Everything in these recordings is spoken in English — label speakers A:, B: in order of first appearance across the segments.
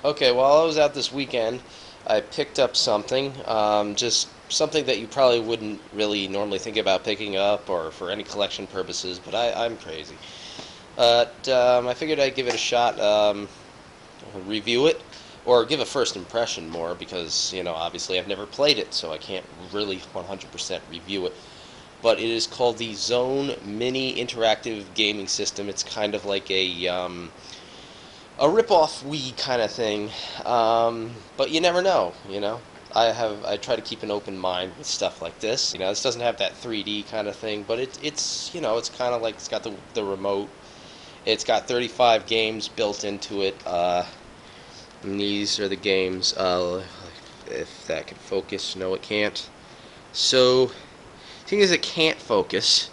A: Okay, while I was out this weekend, I picked up something, just something that you probably wouldn't really normally think about picking up or for any collection purposes, but I'm crazy. But I figured I'd give it a shot, review it, or give a first impression more because, obviously I've never played it, so I can't really 100% review it. But it is called the Zone Mini Interactive Gaming System. It's kind of like a rip-off Wii kind of thing, but you never know. I try to keep an open mind with stuff like this. This doesn't have that 3D kind of thing, but it's kind of like it's got the remote. It's got 35 games built into it. And these are the games. If that can focus, no, it can't. So, the thing is, it can't focus.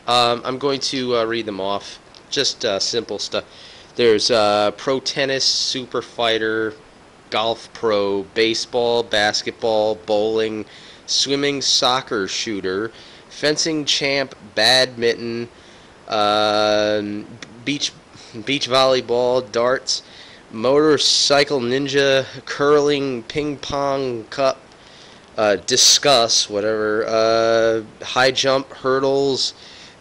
A: I'm going to read them off. Just simple stuff. There's Pro Tennis, Super Fighter, Golf Pro, Baseball, Basketball, Bowling, Swimming, Soccer Shooter, Fencing Champ, Badminton, uh, Beach Volleyball, Darts, Motorcycle Ninja, Curling, Ping Pong Cup, Discuss, whatever, High Jump, Hurdles,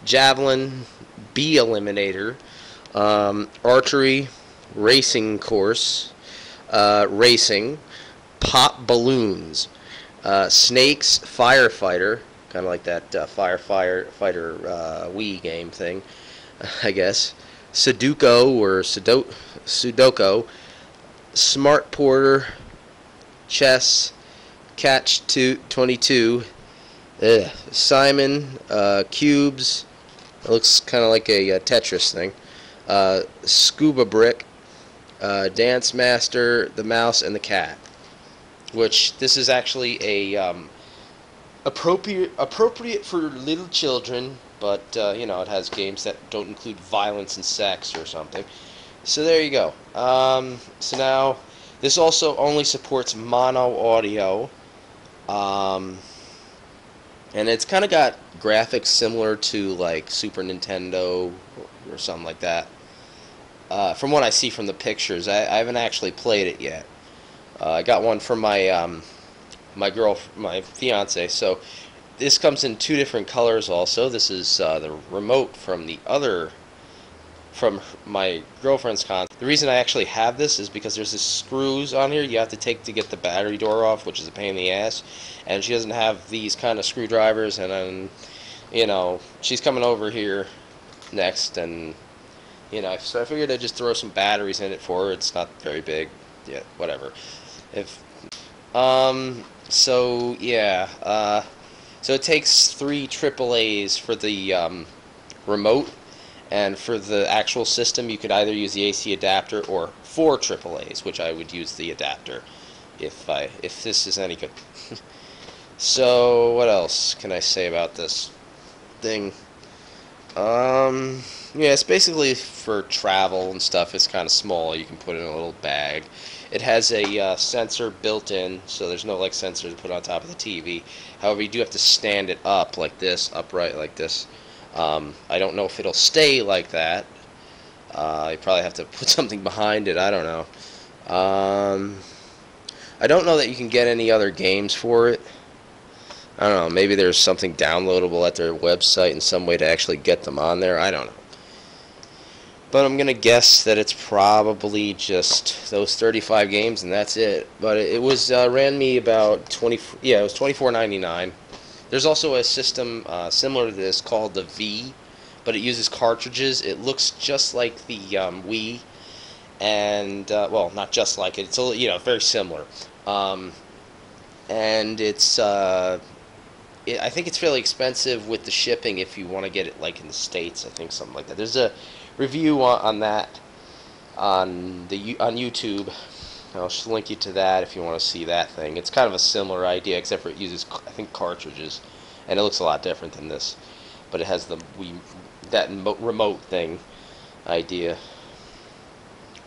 A: Javelin, Bee Eliminator, archery, racing course, racing, pop balloons, snakes, firefighter, kind of like that firefighter Wii game thing, I guess. Sudoku, smart porter, chess, catch 22, Simon, cubes. It looks kind of like a Tetris thing. Scuba Brick, Dance Master, The Mouse, and the Cat. Which this is actually a appropriate for little children, but it has games that don't include violence and sex or something. So there you go. So now this also only supports mono audio, and it's kind of got graphics similar to like Super Nintendo or something like that. From what I see from the pictures, I haven't actually played it yet. I got one from my fiance. So this comes in two different colors. Also, this is the remote from my girlfriend's console. The reason I actually have this is because there's this screws on here you have to take to get the battery door off, which is a pain in the ass. And she doesn't have these kind of screwdrivers, and then, she's coming over here next, and so I figured I'd just throw some batteries in it for her. It's not very big, yeah, whatever. If so yeah, so it takes 3 AAAs for the remote, and for the actual system, you could either use the AC adapter or 4 AAAs, which I would use the adapter if this is any good. So what else can I say about this thing? Yeah, it's basically for travel and stuff. It's kind of small. You can put it in a little bag. It has a sensor built in, so there's no like sensor to put on top of the TV. However, you do have to stand it up like this, upright like this. I don't know if it'll stay like that. You probably have to put something behind it. I don't know. I don't know that you can get any other games for it. I don't know. Maybe there's something downloadable at their website and some way to actually get them on there. I don't know. But I'm gonna guess that it's probably just those 35 games and that's it. But it was ran me about 20. Yeah, it was $24.99. There's also a system similar to this called the V, but it uses cartridges. It looks just like the Wii, and well, not just like it. It's very similar, and I think it's fairly expensive with the shipping if you want to get it like in the States. I think something like that. There's a review on that on YouTube. I'll just link you to that if you want to see that thing. It's kind of a similar idea, except for it uses, I think, cartridges, and it looks a lot different than this. But it has that remote thing idea.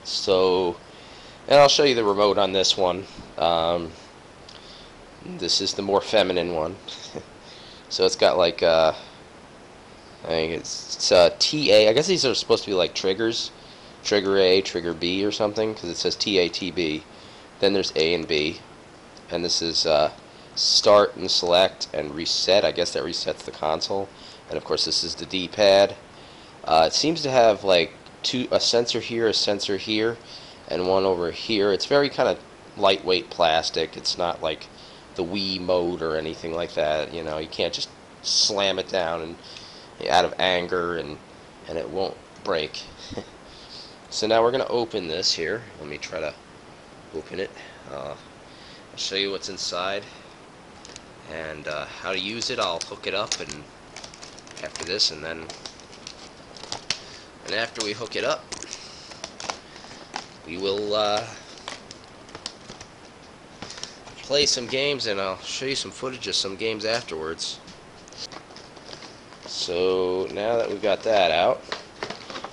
A: So, and I'll show you the remote on this one. This is the more feminine one. So it's got like I think it's TA. I guess these are supposed to be like triggers trigger A, trigger B or something, because it says TATB. Then there's A and B, and this is start and select and reset. I guess that resets the console. And of course this is the D-pad. It seems to have like a sensor here, and one over here. It's very kind of lightweight plastic. It's not like the Wii mode or anything like that. You know, you can't just slam it down and out of anger and it won't break. So now we're going to open this here. Let me try to open it. I'll show you what's inside and how to use it. I'll hook it up and after this, and after we hook it up, we will play some games, and I'll show you some footage of some games afterwards. So now that we've got that out,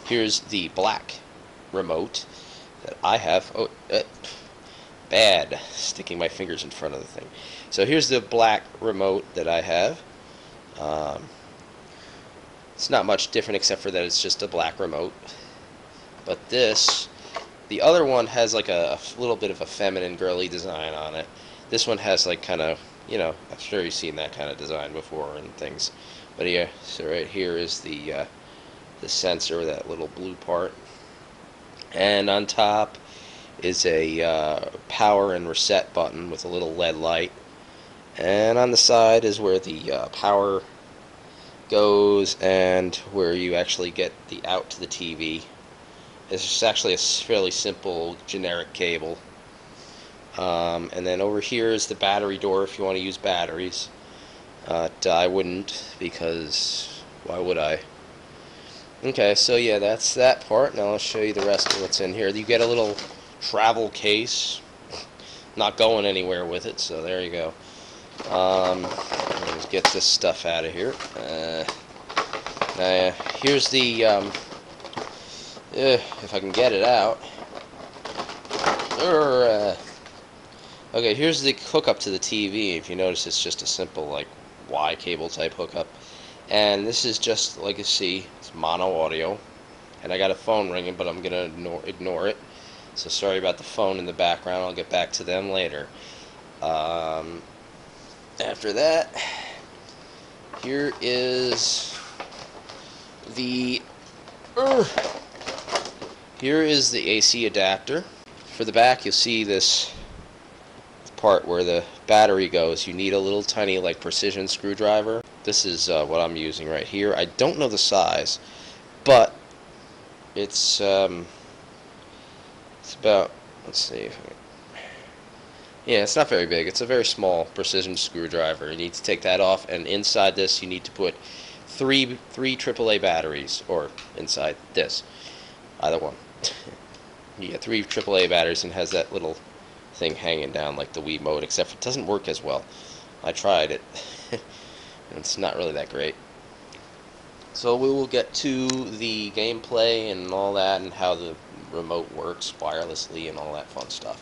A: here's the black remote that I have. Oh, bad sticking my fingers in front of the thing. So here's the black remote that I have. It's not much different except for that it's just a black remote. But this, the other one has like a little bit of a feminine, girly design on it. This one has like kind of, you know, I'm sure you've seen that kind of design before and things. But yeah, so right here is the sensor, that little blue part. And on top is a power and reset button with a little LED light. And on the side is where the power goes and where you actually get the out to the TV. It's actually a fairly simple generic cable. And then over here is the battery door if you want to use batteries. I wouldn't, because why would I? Okay, so yeah, that's that part. Now I'll show you the rest of what's in here. You get a little travel case. Not going anywhere with it, so there you go. Let's get this stuff out of here. Here's the if I can get it out. Okay, here's the hookup to the TV. If you notice, it's just a simple like Y cable type hookup, and this is just like you see, it's mono audio. And I got a phone ringing, but I'm gonna ignore it. So sorry about the phone in the background. I'll get back to them later. After that, here is the AC adapter. For the back, you'll see this part where the battery goes. You need a little tiny like precision screwdriver. This is what I'm using right here. I don't know the size, but it's about, let's see, yeah, it's not very big. It's a very small precision screwdriver. You need to take that off, and inside this you need to put three AAA batteries, or inside this, either one. You get 3 AAA batteries, and has that little thing hanging down like the Wii mode, except it doesn't work as well. I tried it, and it's not really that great. So we will get to the gameplay and all that, and how the remote works wirelessly and all that fun stuff.